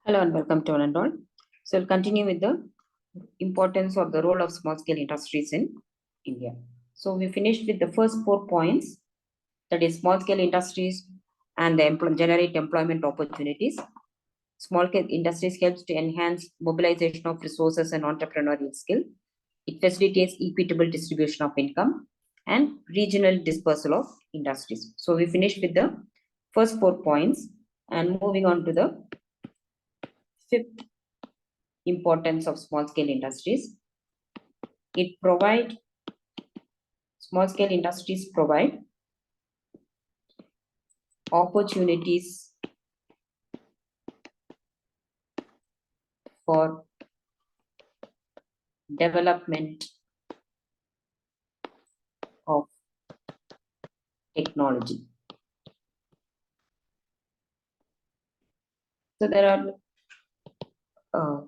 Hello and welcome to one and all. So we'll continue with the importance of the role of small scale industries in India. So we finished with the first 4 points, that is small scale industries and the generate employment opportunities. Small scale industries helps to enhance mobilization of resources and entrepreneurial skill. It facilitates equitable distribution of income and regional dispersal of industries. So we finished with the first 4 points and moving on to the fifth importance of small scale industries. Small scale industries provide opportunities for development of technology. So there are a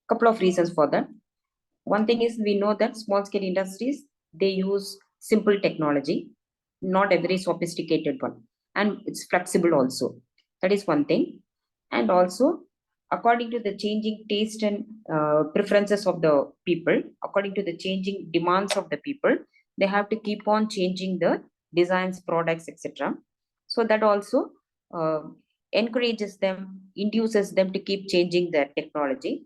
couple of reasons for that. One thing is, we know that small scale industries, they use simple technology, not a very sophisticated one, and it's flexible also. That is one thing. And also, according to the changing taste and preferences of the people, according to the changing demands of the people, they have to keep on changing the designs, products, etc. So that also encourages them, induces them to keep changing their technology.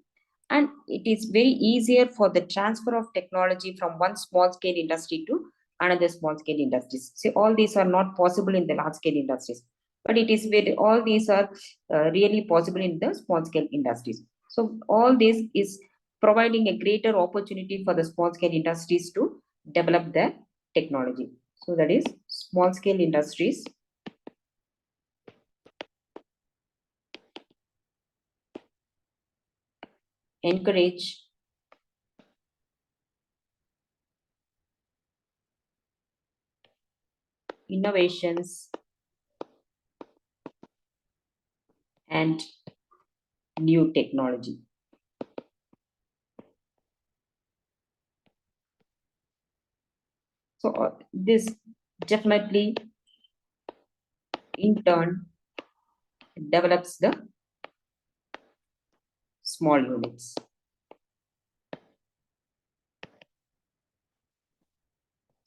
And it is very easier for the transfer of technology from one small scale industry to another small scale industries. So all these are not possible in the large scale industries, but it is very, all these are really possible in the small scale industries. So all this is providing a greater opportunity for the small scale industries to develop their technology. So that is, small scale industries encourage innovations and new technology. So this definitely in turn develops the small units.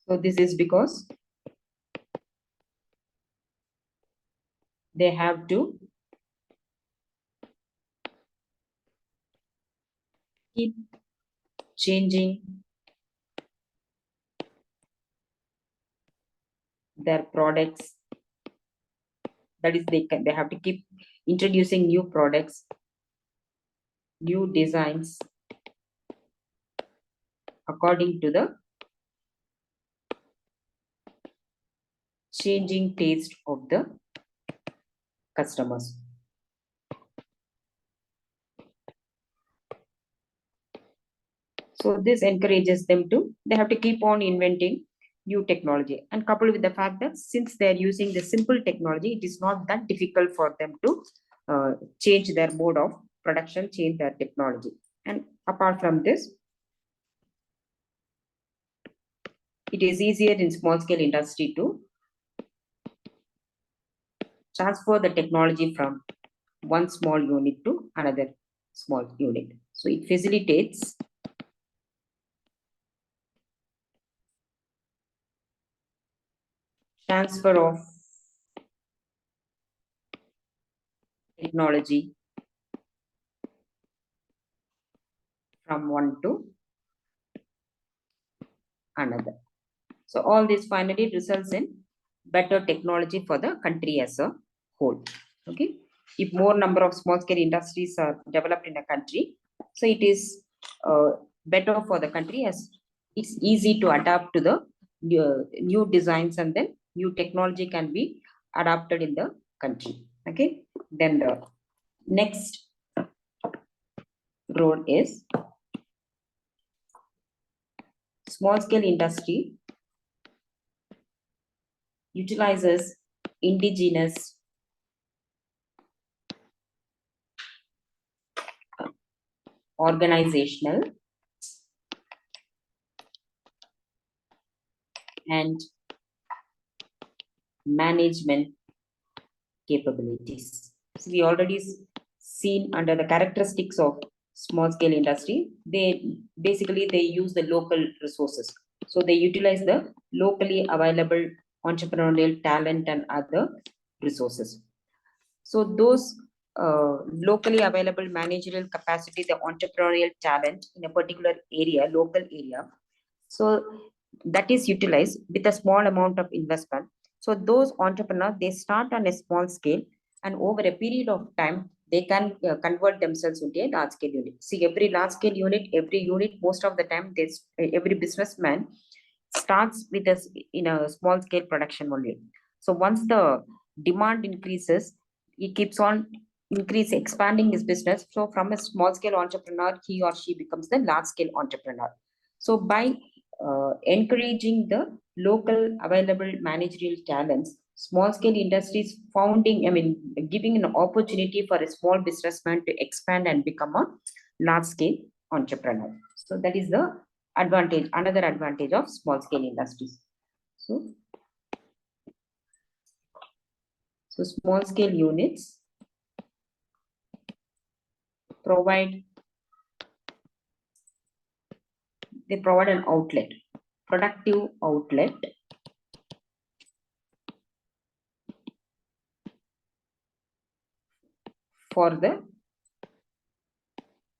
So this is because they have to keep changing their products. That is, they have to keep introducing new products, new designs according to the changing taste of the customers. So this encourages them to, they have to keep on inventing new technology, and coupled with the fact that since they are using the simple technology, it is not that difficult for them to change their mode of production, change their technology. And apart from this, it is easier in small scale industry to transfer the technology from one small unit to another small unit. So it facilitates transfer of technology from one to another. So all this finally results in better technology for the country as a whole. Okay, if more number of small scale industries are developed in a country, so it is better for the country, as it's easy to adapt to the new designs, and then new technology can be adapted in the country. Okay, then the next role is small scale industry utilizes indigenous organizational and management capabilities. So we already seen under the characteristics of small scale industry. They use the local resources. So they utilize the locally available entrepreneurial talent and other resources. So those locally available managerial capacity, the entrepreneurial talent in a particular area, local area. So that is utilized with a small amount of investment. So those entrepreneurs, they start on a small scale, and over a period of time, they can convert themselves into a large scale unit. See, every large scale unit, most of the time, every businessman starts with us in a small scale production only. So once the demand increases, he keeps on expanding his business. So from a small scale entrepreneur, he or she becomes the large scale entrepreneur. So by encouraging the local available managerial talents, small scale industries giving an opportunity for a small businessman to expand and become a large scale entrepreneur. So that is the advantage, another advantage of small scale industries. So small scale units provide an outlet, productive outlet for the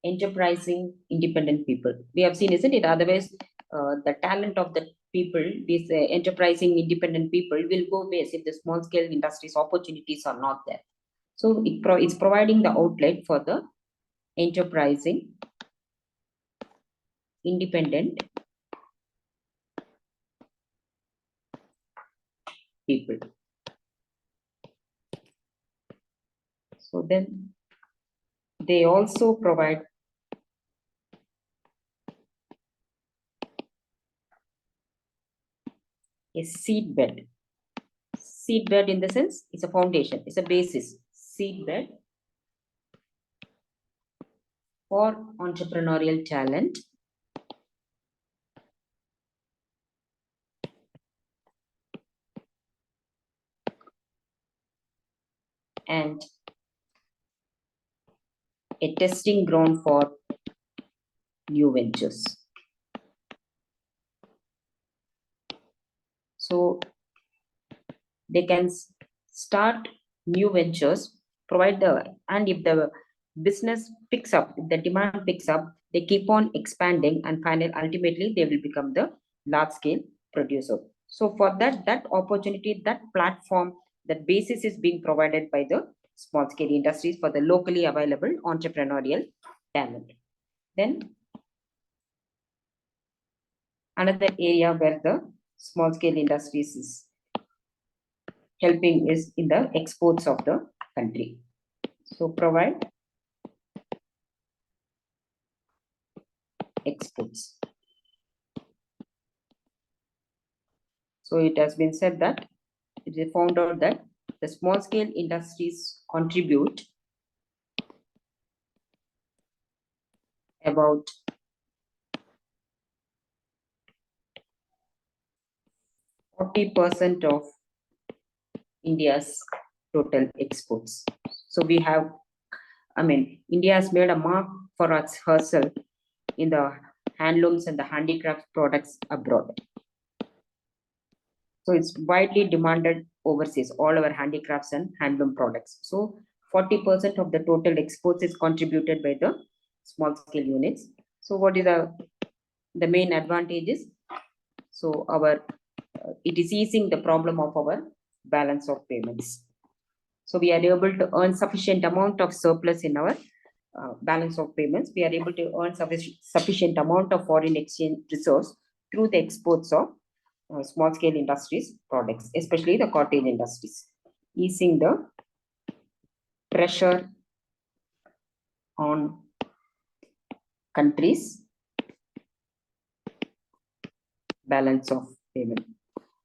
enterprising independent people. We have seen, isn't it? Otherwise, the talent of the people, these enterprising independent people, will go waste if the small scale industries opportunities are not there. So it's providing the outlet for the enterprising independent people. So then they also provide a seed bed. Seed bed in the sense, it's a foundation, it's a basis. Seed bed for entrepreneurial talent and a testing ground for new ventures. So they can start new ventures, and if the business picks up, if the demand picks up, they keep on expanding, and ultimately they will become the large scale producer. So for that opportunity, that platform, that basis is being provided by the small scale industries for the locally available entrepreneurial talent. Then another area where the small scale industries is helping is in the exports of the country. So provide exports. So it has been said that it is found out that the small scale industries contribute about 40% of India's total exports. So we have, India has made a mark for herself in the handlooms and the handicraft products abroad. So it's widely demanded overseas, all our handicrafts and handloom products. So 40% of the total exports is contributed by the small scale units. So what is the main advantages? So it is easing the problem of our balance of payments. So we are able to earn sufficient amount of surplus in our balance of payments. We are able to earn sufficient amount of foreign exchange resource through the exports of small scale industries products, especially the cottage industries, easing the pressure on countries' balance of payment.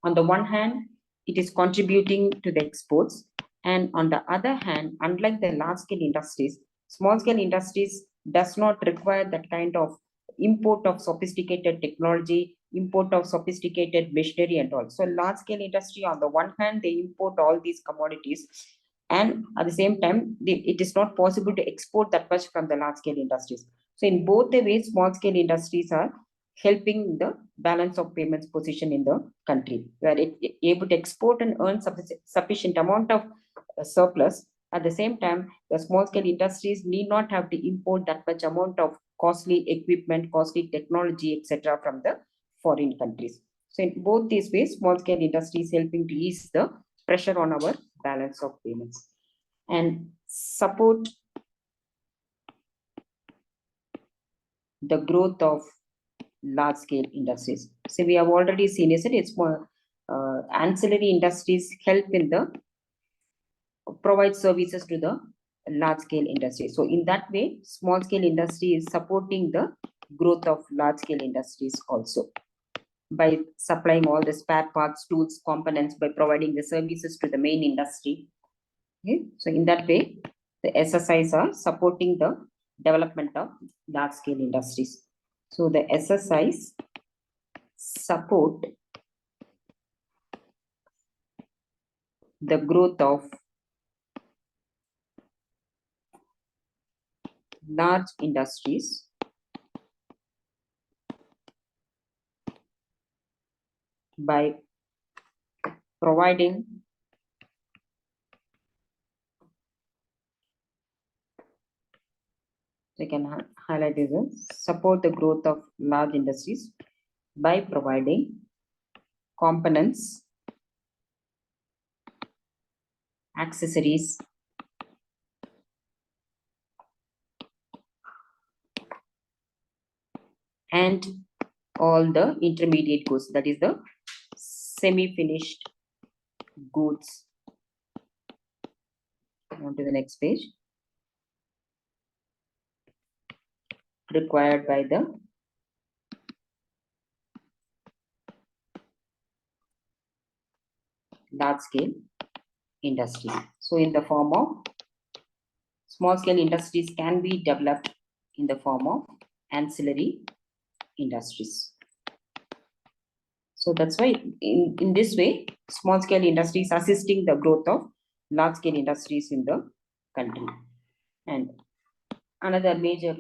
On the one hand, it is contributing to the exports, and on the other hand, unlike the large scale industries, small scale industries does not require that kind of import of sophisticated technology, import of sophisticated machinery and all. So large scale industry, on the one hand, they import all these commodities and at the same time, it is not possible to export that much from the large scale industries. So in both the ways, small scale industries are helping the balance of payments position in the country, where it able to export and earn sufficient amount of surplus. At the same time, the small scale industries need not have to import that much amount of costly equipment, costly technology, etc. from the foreign countries. So in both these ways, small scale industries helping to ease the pressure on our balance of payments and support the growth of large scale industries. So we have already seen, is it's more ancillary industries help in the provide services to the large scale industry. So in that way, small scale industry is supporting the growth of large scale industries also by supplying all the spare parts, tools, components, by providing the services to the main industry. Okay, so in that way, the SSIs are supporting the development of large scale industries. So the SSIs support the growth of large industries by providing we can highlight this support the growth of large industries by providing components, accessories, and all the intermediate goods, that is the semi-finished goods. On to the next page. Required by the large scale industries. So in the form of small scale industries can be developed in the form of ancillary industries. So that's why in this way, small scale industries assisting the growth of large scale industries in the country. And another major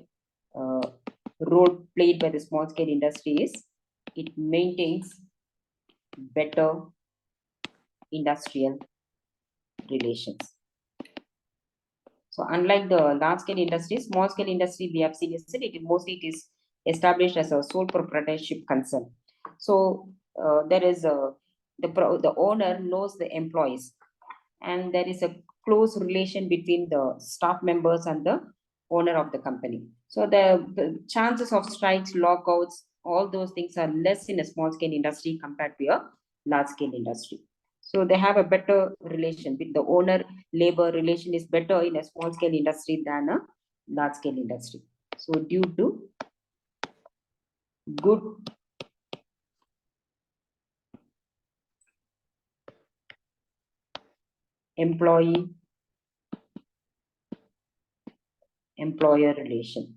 role played by the small scale industry is it maintains better industrial relations. So unlike the large scale industry, small scale industry we have seen is it is established as a sole proprietorship concern. So there is the owner knows the employees, and there is a close relation between the staff members and the owner of the company. So the chances of strikes, lockouts, all those things are less in a small scale industry compared to a large scale industry. So they have a better relation with the owner labor relation is better in a small scale industry than a large scale industry. So due to good employee-employer relation.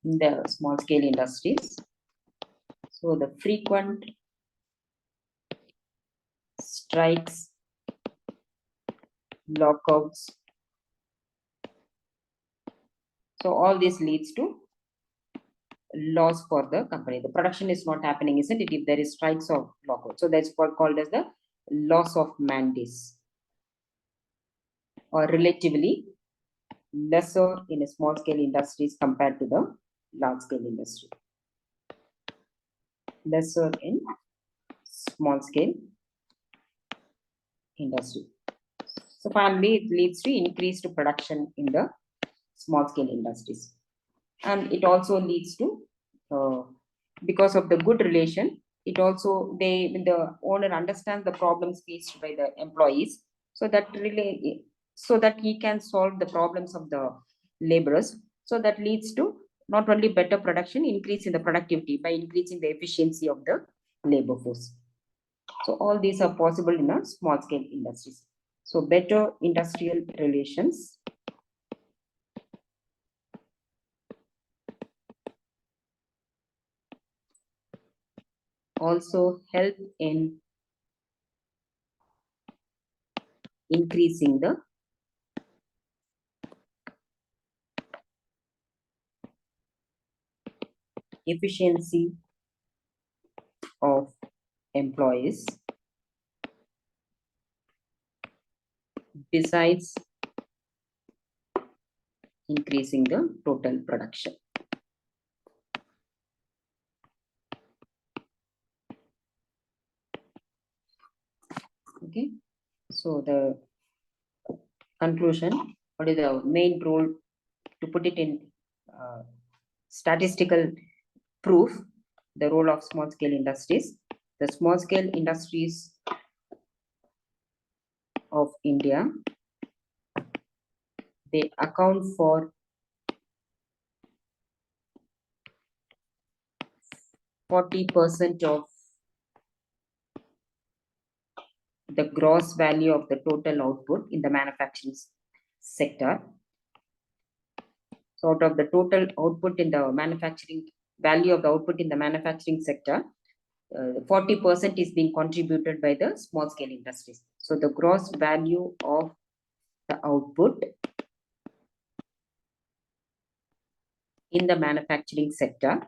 In the small scale industries. So the frequent strikes, lockouts. So all this leads to loss for the company. The production is not happening, isn't it? If there is strikes or lockouts. So that's called as the loss of man days, or relatively lesser in a small scale industries compared to the large scale industry. Lesser in small scale industry. So finally, it leads to increased production in the small scale industries. And it also leads to, because of the good relation, it also, the owner understands the problems faced by the employees, so that really, so that he can solve the problems of the laborers. So that leads to not only better production, increase in the productivity by increasing the efficiency of the labor force. So all these are possible in a small scale industries. So better industrial relations also help in increasing the efficiency of employees, besides increasing the total production. Okay, so the conclusion, what is the main role, to put it in statistical proof, the role of small scale industries. The small scale industries of India, they account for 40% of the gross value of the total output in the manufacturing sector. So out of the total output in the manufacturing, value of the output in the manufacturing sector, 40% is being contributed by the small scale industries. So the gross value of the output in the manufacturing sector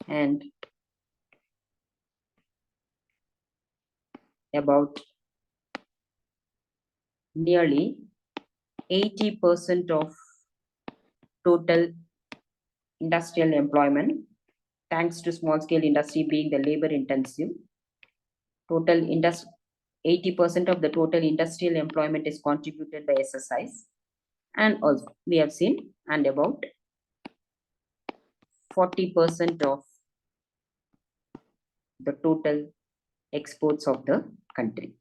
and about nearly 80% of total industrial employment, thanks to small scale industry being the labor intensive. Total 80% of the total industrial employment is contributed by SSIs, and also we have seen, and about 40% of the total exports of the country.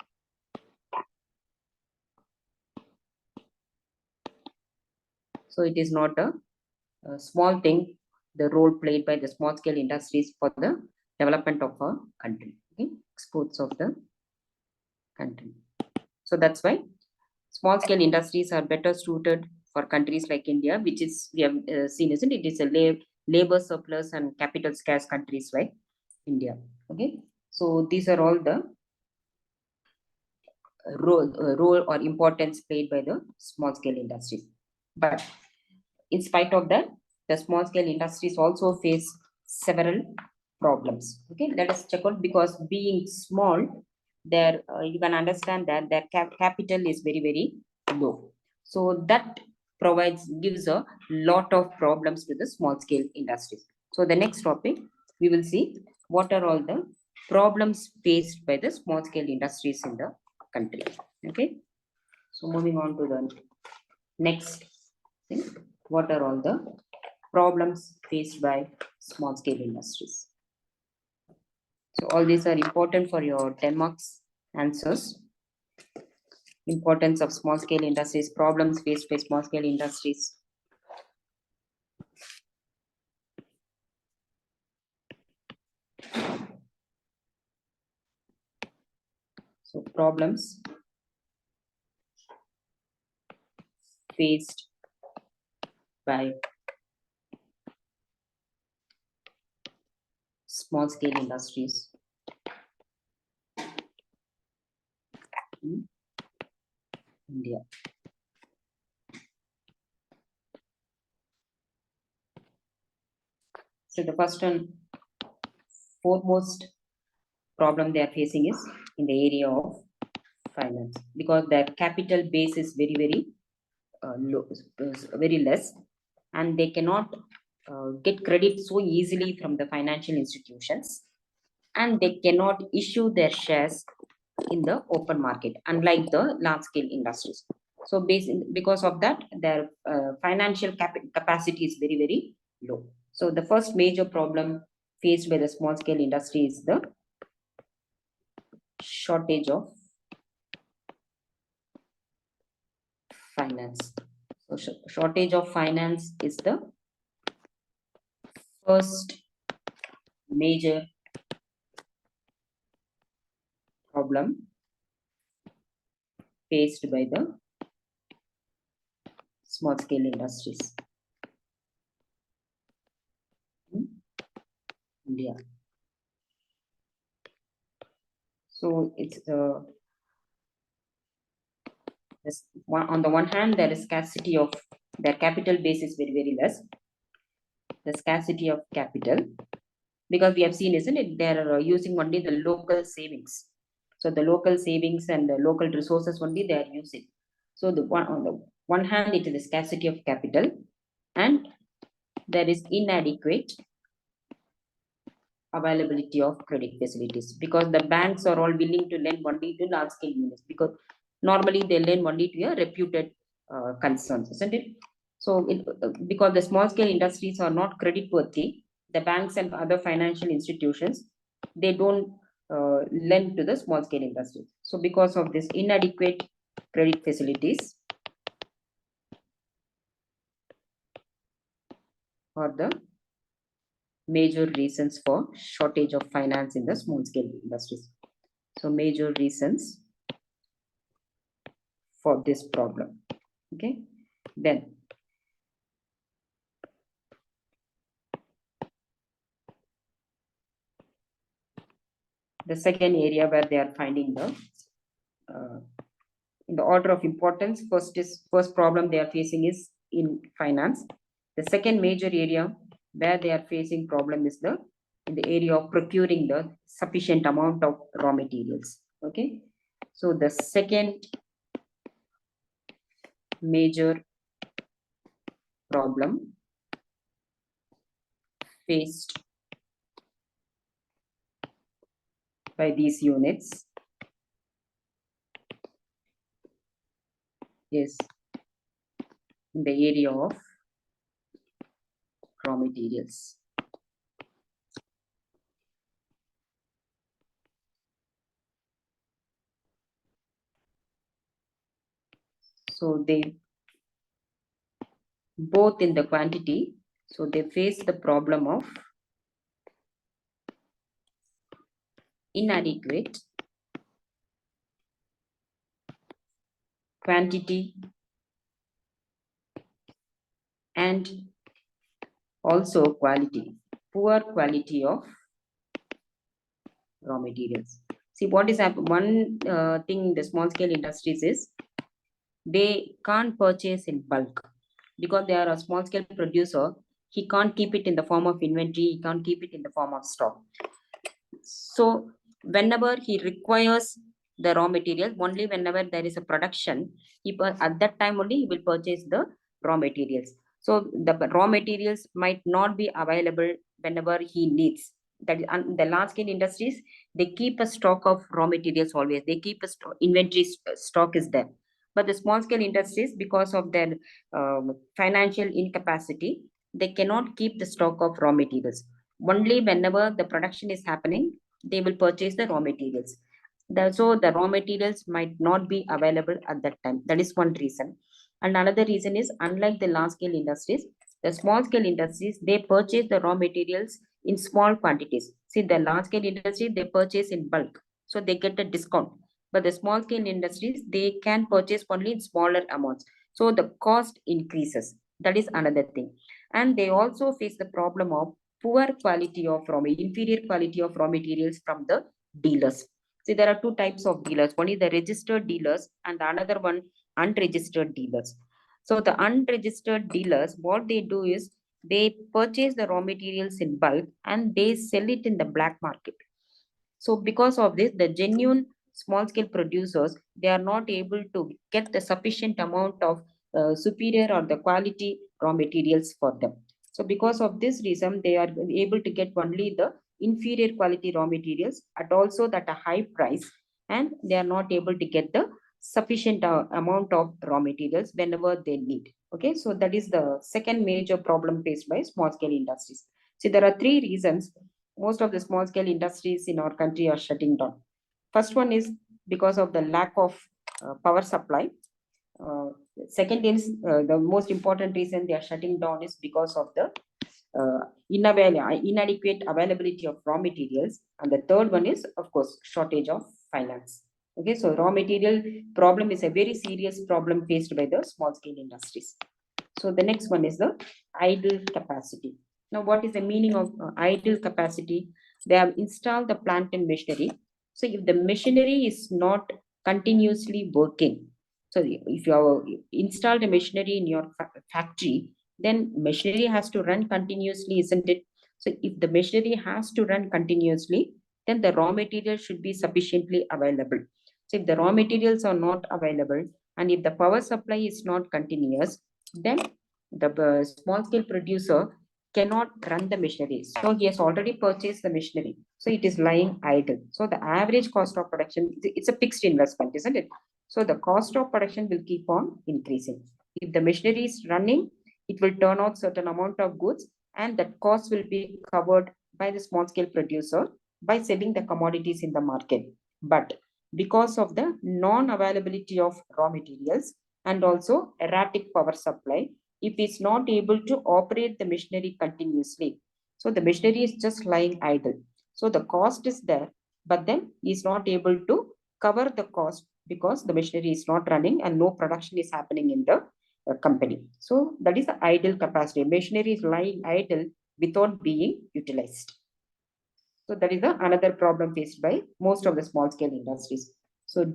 So it is not a small thing, the role played by the small scale industries for the development of a country, okay? Exports of the country. So that's why small scale industries are better suited for countries like India, which is, we have seen, isn't it? It is a labor surplus and capital scarce countries like India. Okay, so these are all the role or importance played by the small scale industries. But in spite of that, the small scale industries also face several problems. Okay, let us check out, because being small, there you can understand that their capital is very low. So that gives a lot of problems to the small scale industries. So the next topic, we will see what are all the problems faced by the small scale industries in the country. Okay, so moving on to the next thing, what are all the problems faced by small scale industries? So all these are important for your 10 marks answers. Importance of small scale industries, problems faced by small scale industries. So problems faced by small scale industries in India. So the first and foremost problem they are facing is in the area of finance, because their capital base is very low, very less, and they cannot get credit so easily from the financial institutions, and they cannot issue their shares in the open market, unlike the large scale industries. So because of that, their financial capacity is very low. So the first major problem faced by the small scale industry is the shortage of finance. So shortage of finance is the first major problem faced by the small scale industries in India. So it's on the one hand, there is scarcity of their capital base is very, very less. The scarcity of capital, because we have seen, isn't it? They're using only the local savings. So the local savings and the local resources only they are using. So on the one hand, it is the scarcity of capital, and there is inadequate availability of credit facilities, because the banks are all willing to lend only to large scale units, because normally they lend only to a reputed concerns, isn't it? So because the small scale industries are not credit worthy, the banks and other financial institutions, they don't lend to the small scale industries. So because of this inadequate credit facilities are the major reasons for shortage of finance in the small scale industries. So major reasons for this problem. Okay, then the second area where they are finding the in the order of importance, first problem they are facing is in finance. The second major area where they are facing problem is the in the area of procuring the sufficient amount of raw materials. Okay, so the second major problem faced by these units is in the area of raw materials. So they both in the quantity, so they face the problem of inadequate quantity and also quality, poor quality of raw materials. See what is happening. One thing the small scale industries is they can't purchase in bulk, because they are a small scale producer. He can't keep it in the form of inventory. He can't keep it in the form of stock. So whenever he requires the raw material, only whenever there is a production, at that time only he will purchase the raw materials. So the raw materials might not be available whenever he needs. That is, the large scale industries, they keep a stock of raw materials always. They keep a inventory stock is there. But the small scale industries, because of their financial incapacity, they cannot keep the stock of raw materials. Only whenever the production is happening, they will purchase the raw materials. So the raw materials might not be available at that time. That is one reason. And another reason is, unlike the large scale industries, the small scale industries, they purchase the raw materials in small quantities. See, the large scale industry, they purchase in bulk, so they get a discount. But the small scale industries, they can purchase only in smaller amounts, so the cost increases. That is another thing. And they also face the problem of poor quality of inferior quality of raw materials from the dealers. See, there are two types of dealers. One is the registered dealers, and the another one unregistered dealers. So the unregistered dealers, what they do is they purchase the raw materials in bulk and they sell it in the black market. So because of this, the genuine small scale producers, they are not able to get the sufficient amount of superior or the quality raw materials for them. So because of this reason, they are able to get only the inferior quality raw materials at also at a high price, and they are not able to get the sufficient amount of raw materials whenever they need. Okay, so that is the second major problem faced by small scale industries. See, there are three reasons most of the small scale industries in our country are shutting down. First one is because of the lack of power supply. Uh, Second is the most important reason they are shutting down is because of the inadequate availability of raw materials. And the third one is, of course, shortage of finance. Okay, so raw material problem is a very serious problem faced by the small scale industries. So the next one is the idle capacity. Now, what is the meaning of idle capacity? They have installed the plant and machinery. So if the machinery is not continuously working, so if you have installed a machinery in your factory, then machinery has to run continuously, isn't it? So if the machinery has to run continuously, then the raw material should be sufficiently available. So if the raw materials are not available, and if the power supply is not continuous, then the small scale producer cannot run the machinery. So he has already purchased the machinery. So it is lying idle. So the average cost of production, it's a fixed investment, isn't it? So the cost of production will keep on increasing. If the machinery is running, it will turn out certain amount of goods, and that cost will be covered by the small scale producer by selling the commodities in the market. But because of the non-availability of raw materials and also erratic power supply, if it's not able to operate the machinery continuously, so the machinery is just lying idle. So the cost is there, but then is not able to cover the cost because the machinery is not running and no production is happening in the company. So that is the idle capacity. Machinery is lying idle without being utilized. So that is the another problem faced by most of the small scale industries. So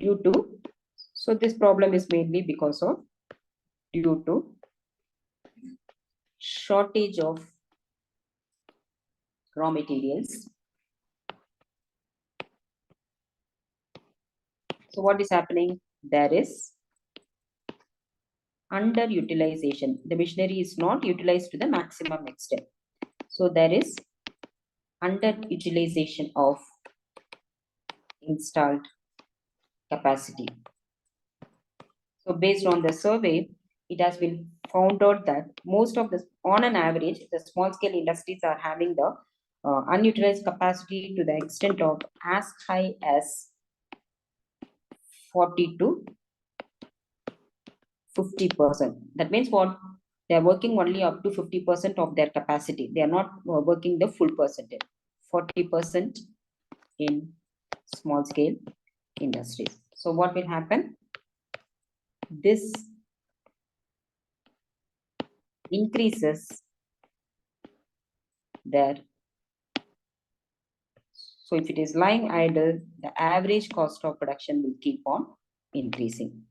this problem is mainly because of due to shortage of raw materials. So what is happening? There is underutilization. The machinery is not utilized to the maximum extent. So there is underutilization of installed capacity. So based on the survey, it has been found out that most of the, on an average, the small scale industries are having the unutilized capacity to the extent of as high as 40 to 50%. That means what? They are working only up to 50% of their capacity. They are not working the full percentage. 40% in small scale industries. So what will happen? This increases their, so if it is lying idle, the average cost of production will keep on increasing.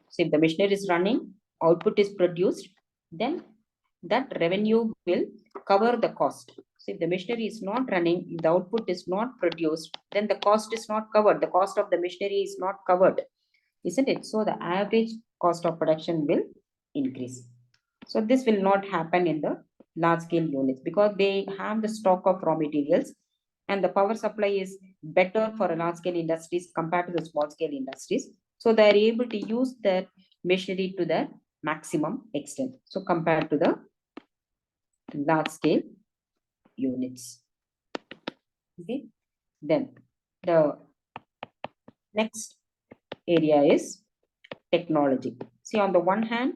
So if the machinery is running, output is produced, then that revenue will cover the cost. So if the machinery is not running, if the output is not produced, then the cost is not covered. The cost of the machinery is not covered, isn't it? So the average cost of production will increase. So this will not happen in the large scale units because they have the stock of raw materials, and the power supply is better for a large scale industries compared to the small scale industries. So they are able to use their machinery to the maximum extent. So compared to the large scale units. Okay. Then the next area is technology. See, on the one hand,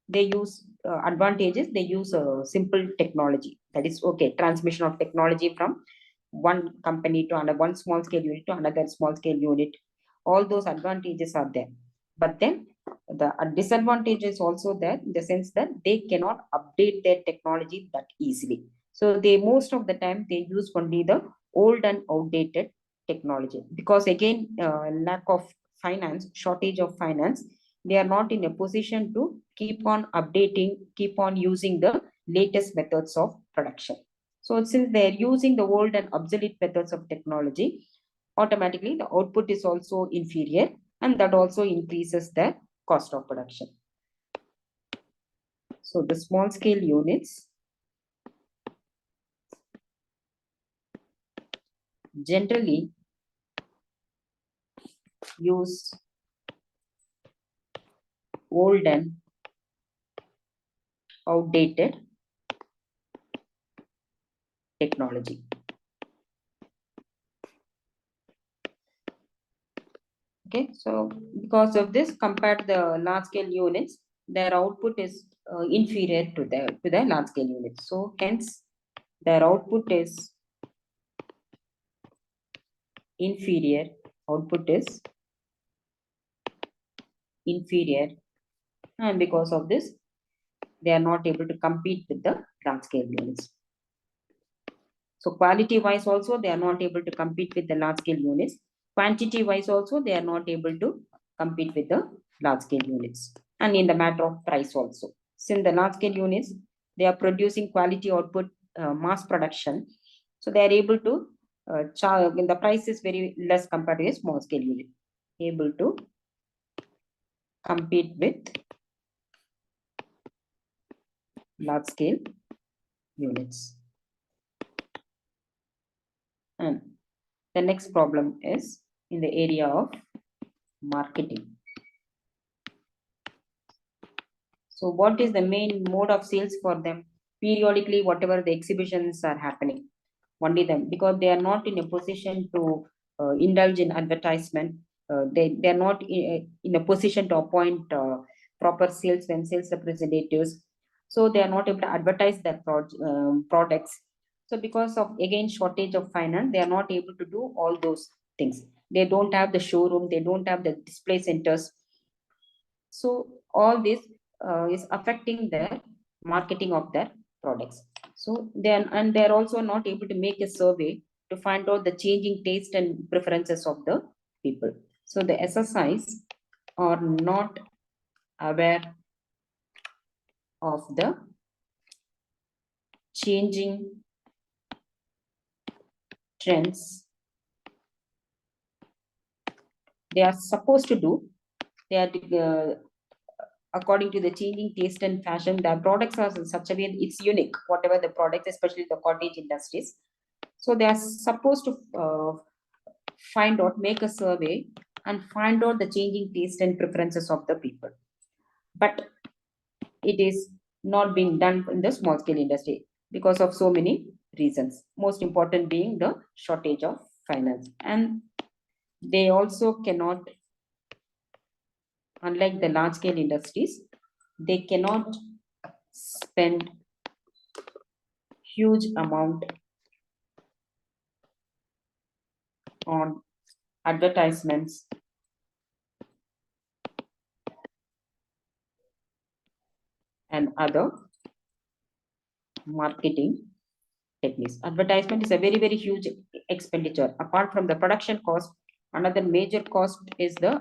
they use advantages. They use a simple technology. That is okay. Transmission of technology from one company to another, one small scale unit to another small scale unit. All those advantages are there. But then the disadvantage is also there in the sense that they cannot update their technology that easily. So they most of the time they use only the old and outdated technology because again lack of finance, shortage of finance, they are not in a position to keep on updating, keep on using the latest methods of production. So since they are using the old and obsolete methods of technology, automatically the output is also inferior, and that also increases the cost of production. So the small scale units generally use old and outdated technology. Okay, so because of this, compared to the large scale units, their output is inferior to the large scale units. So hence their output is inferior. Output is inferior, and because of this, they are not able to compete with the large scale units. So quality wise also, they are not able to compete with the large scale units. Quantity wise also, they are not able to compete with the large scale units. And in the matter of price also, since the large scale units, they are producing quality output, mass production. So they are able to charge, when the price is very less compared to a small scale unit, able to compete with large scale units. And the next problem is in the area of marketing. So what is the main mode of sales for them? Periodically, whatever the exhibitions are happening, only them, because they are not in a position to indulge in advertisement. They are not in a position to appoint proper sales and sales representatives. So they are not able to advertise their products. So because of, again, shortage of finance, they are not able to do all those things. They don't have the showroom, they don't have the display centers. So all this is affecting their marketing of their products. So they're also not able to make a survey to find out the changing taste and preferences of the people. So the SSIs are not aware of the changing trends. They are supposed to do. They are according to the changing taste and fashion. The products are in such a way it's unique. Whatever the products, especially the cottage industries. So they are supposed to find out, make a survey and find out the changing taste and preferences of the people. But it is not being done in the small scale industry because of so many reasons. Most important being the shortage of finance. And they also cannot, unlike the large scale industries, they cannot spend huge amount on advertisements and other marketing techniques. Advertisement is a very, very huge expenditure. Apart from the production cost, another major cost is the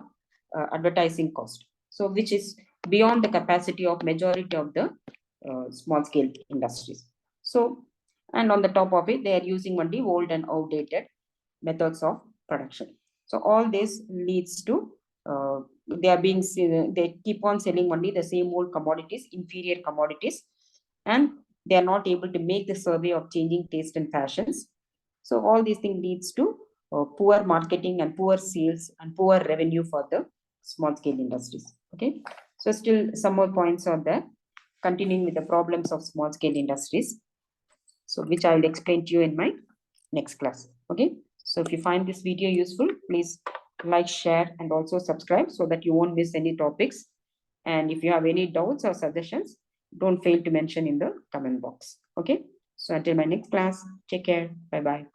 advertising cost. So which is beyond the capacity of majority of the small scale industries. So, and on the top of it, they are using only old and outdated methods of production. So all this leads to they keep on selling only the same old commodities, inferior commodities, and they are not able to make the survey of changing taste and fashions. So all these things leads to poor marketing and poor sales and poor revenue for the small scale industries. Okay, so still some more points are there, continuing with the problems of small scale industries, so which I will explain to you in my next class. Okay, so if you find this video useful, please like, share, and also subscribe so that you won't miss any topics. And if you have any doubts or suggestions, don't fail to mention in the comment box. Okay, so until my next class, take care. Bye bye.